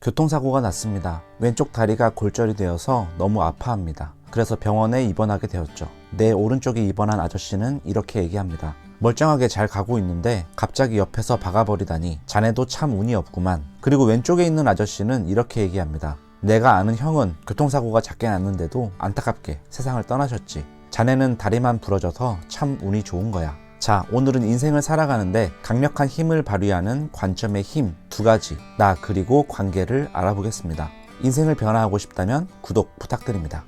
교통사고가 났습니다. 왼쪽 다리가 골절이 되어서 너무 아파합니다. 그래서 병원에 입원하게 되었죠. 내 오른쪽에 입원한 아저씨는 이렇게 얘기합니다. 멀쩡하게 잘 가고 있는데 갑자기 옆에서 박아버리다니 자네도 참 운이 없구만. 그리고 왼쪽에 있는 아저씨는 이렇게 얘기합니다. 내가 아는 형은 교통사고가 작게 났는데도 안타깝게 세상을 떠나셨지. 자네는 다리만 부러져서 참 운이 좋은 거야. 자, 오늘은 인생을 살아가는데 강력한 힘을 발휘하는 관점의 힘 2가지, 나 그리고 관계를 알아보겠습니다. 인생을 변화하고 싶다면 구독 부탁드립니다.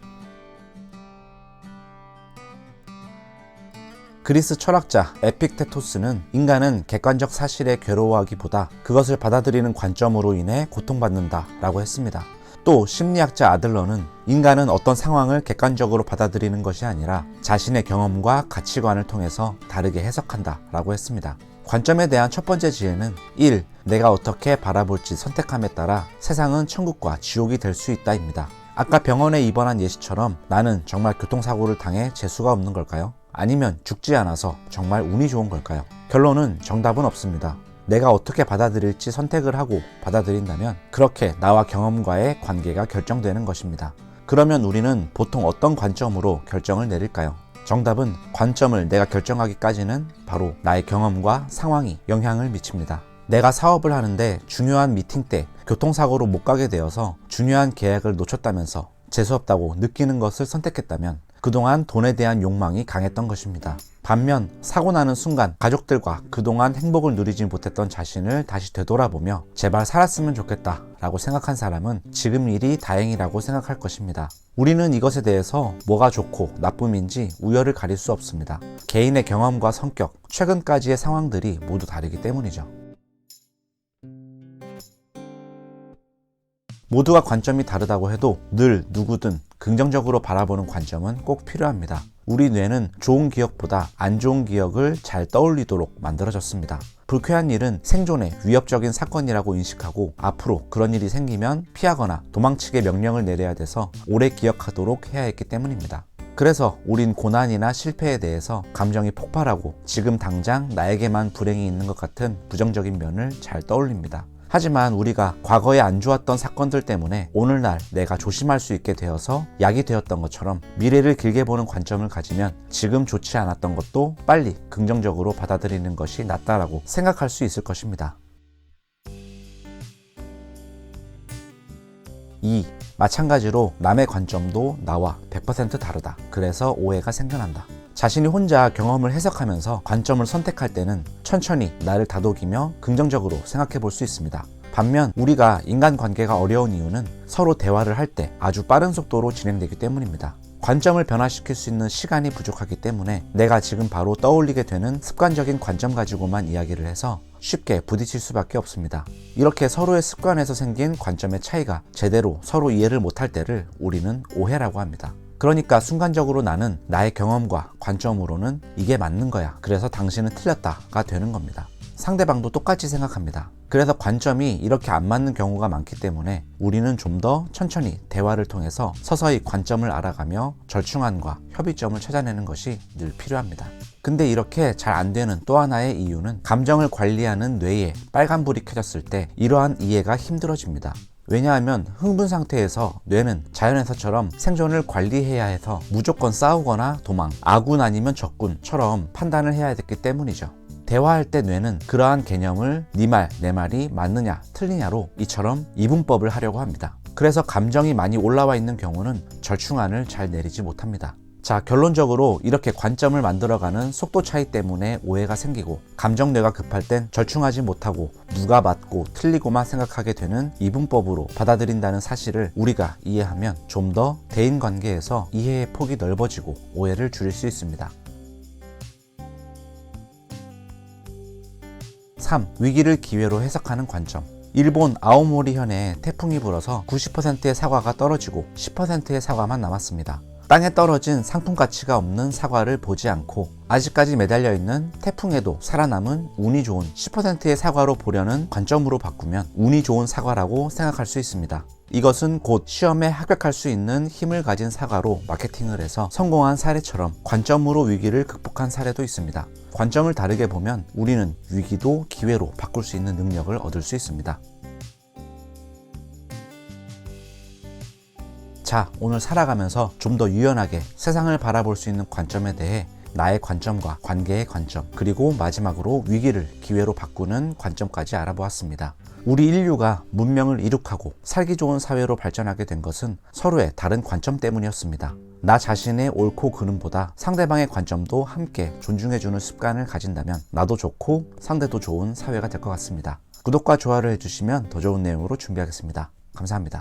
그리스 철학자 에픽테토스는 인간은 객관적 사실에 괴로워하기보다 그것을 받아들이는 관점으로 인해 고통받는다 라고 했습니다. 또 심리학자 아들러는 인간은 어떤 상황을 객관적으로 받아들이는 것이 아니라 자신의 경험과 가치관을 통해서 다르게 해석한다 라고 했습니다. 관점에 대한 첫 번째 지혜는 1. 내가 어떻게 바라볼지 선택함에 따라 세상은 천국과 지옥이 될 수 있다 입니다. 아까 병원에 입원한 예시처럼 나는 정말 교통사고를 당해 재수가 없는 걸까요? 아니면 죽지 않아서 정말 운이 좋은 걸까요? 결론은 정답은 없습니다. 내가 어떻게 받아들일지 선택을 하고 받아들인다면 그렇게 나와 경험과의 관계가 결정되는 것입니다. 그러면 우리는 보통 어떤 관점으로 결정을 내릴까요? 정답은 관점을 내가 결정하기까지는 바로 나의 경험과 상황이 영향을 미칩니다. 내가 사업을 하는데 중요한 미팅 때 교통사고로 못 가게 되어서 중요한 계약을 놓쳤다면서 재수없다고 느끼는 것을 선택했다면 그동안 돈에 대한 욕망이 강했던 것입니다. 반면 사고 나는 순간 가족들과 그동안 행복을 누리지 못했던 자신을 다시 되돌아보며 제발 살았으면 좋겠다 라고 생각한 사람은 지금 일이 다행이라고 생각할 것입니다. 우리는 이것에 대해서 뭐가 좋고 나쁨인지 우열을 가릴 수 없습니다. 개인의 경험과 성격, 최근까지의 상황들이 모두 다르기 때문이죠. 모두가 관점이 다르다고 해도 늘 누구든 긍정적으로 바라보는 관점은 꼭 필요합니다. 우리 뇌는 좋은 기억보다 안 좋은 기억을 잘 떠올리도록 만들어졌습니다. 불쾌한 일은 생존에 위협적인 사건이라고 인식하고 앞으로 그런 일이 생기면 피하거나 도망치게 명령을 내려야 돼서 오래 기억하도록 해야 했기 때문입니다. 그래서 우린 고난이나 실패에 대해서 감정이 폭발하고 지금 당장 나에게만 불행이 있는 것 같은 부정적인 면을 잘 떠올립니다. 하지만 우리가 과거에 안 좋았던 사건들 때문에 오늘날 내가 조심할 수 있게 되어서 약이 되었던 것처럼 미래를 길게 보는 관점을 가지면 지금 좋지 않았던 것도 빨리 긍정적으로 받아들이는 것이 낫다라고 생각할 수 있을 것입니다. 2. 마찬가지로 남의 관점도 나와 100% 다르다. 그래서 오해가 생겨난다. 자신이 혼자 경험을 해석하면서 관점을 선택할 때는 천천히 나를 다독이며 긍정적으로 생각해 볼 수 있습니다. 반면 우리가 인간관계가 어려운 이유는 서로 대화를 할 때 아주 빠른 속도로 진행되기 때문입니다. 관점을 변화시킬 수 있는 시간이 부족하기 때문에 내가 지금 바로 떠올리게 되는 습관적인 관점 가지고만 이야기를 해서 쉽게 부딪힐 수밖에 없습니다. 이렇게 서로의 습관에서 생긴 관점의 차이가 제대로 서로 이해를 못할 때를 우리는 오해라고 합니다. 그러니까 순간적으로 나는 나의 경험과 관점으로는 이게 맞는 거야. 그래서 당신은 틀렸다가 되는 겁니다. 상대방도 똑같이 생각합니다. 그래서 관점이 이렇게 안 맞는 경우가 많기 때문에 우리는 좀 더 천천히 대화를 통해서 서서히 관점을 알아가며 절충안과 협의점을 찾아내는 것이 늘 필요합니다. 근데 이렇게 잘 안 되는 또 하나의 이유는 감정을 관리하는 뇌에 빨간불이 켜졌을 때 이러한 이해가 힘들어집니다. 왜냐하면 흥분 상태에서 뇌는 자연에서처럼 생존을 관리해야 해서 무조건 싸우거나 도망, 아군 아니면 적군처럼 판단을 해야 됐기 때문이죠. 대화할 때 뇌는 그러한 개념을 네 말, 내 말이 맞느냐, 틀리냐로 이처럼 이분법을 하려고 합니다. 그래서 감정이 많이 올라와 있는 경우는 절충안을 잘 내리지 못합니다. 자, 결론적으로 이렇게 관점을 만들어가는 속도 차이 때문에 오해가 생기고 감정뇌가 급할 땐 절충하지 못하고 누가 맞고 틀리고만 생각하게 되는 이분법으로 받아들인다는 사실을 우리가 이해하면 좀 더 대인관계에서 이해의 폭이 넓어지고 오해를 줄일 수 있습니다. 3. 위기를 기회로 해석하는 관점. 일본 아오모리현에 태풍이 불어서 90%의 사과가 떨어지고 10%의 사과만 남았습니다. 땅에 떨어진 상품 가치가 없는 사과를 보지 않고 아직까지 매달려 있는 태풍에도 살아남은 운이 좋은 10%의 사과로 보려는 관점으로 바꾸면 운이 좋은 사과라고 생각할 수 있습니다. 이것은 곧 시험에 합격할 수 있는 힘을 가진 사과로 마케팅을 해서 성공한 사례처럼 관점으로 위기를 극복한 사례도 있습니다. 관점을 다르게 보면 우리는 위기도 기회로 바꿀 수 있는 능력을 얻을 수 있습니다. 자, 오늘 살아가면서 좀 더 유연하게 세상을 바라볼 수 있는 관점에 대해 나의 관점과 관계의 관점, 그리고 마지막으로 위기를 기회로 바꾸는 관점까지 알아보았습니다. 우리 인류가 문명을 이룩하고 살기 좋은 사회로 발전하게 된 것은 서로의 다른 관점 때문이었습니다. 나 자신의 옳고 그름보다 상대방의 관점도 함께 존중해주는 습관을 가진다면 나도 좋고 상대도 좋은 사회가 될 것 같습니다. 구독과 좋아요를 해주시면 더 좋은 내용으로 준비하겠습니다. 감사합니다.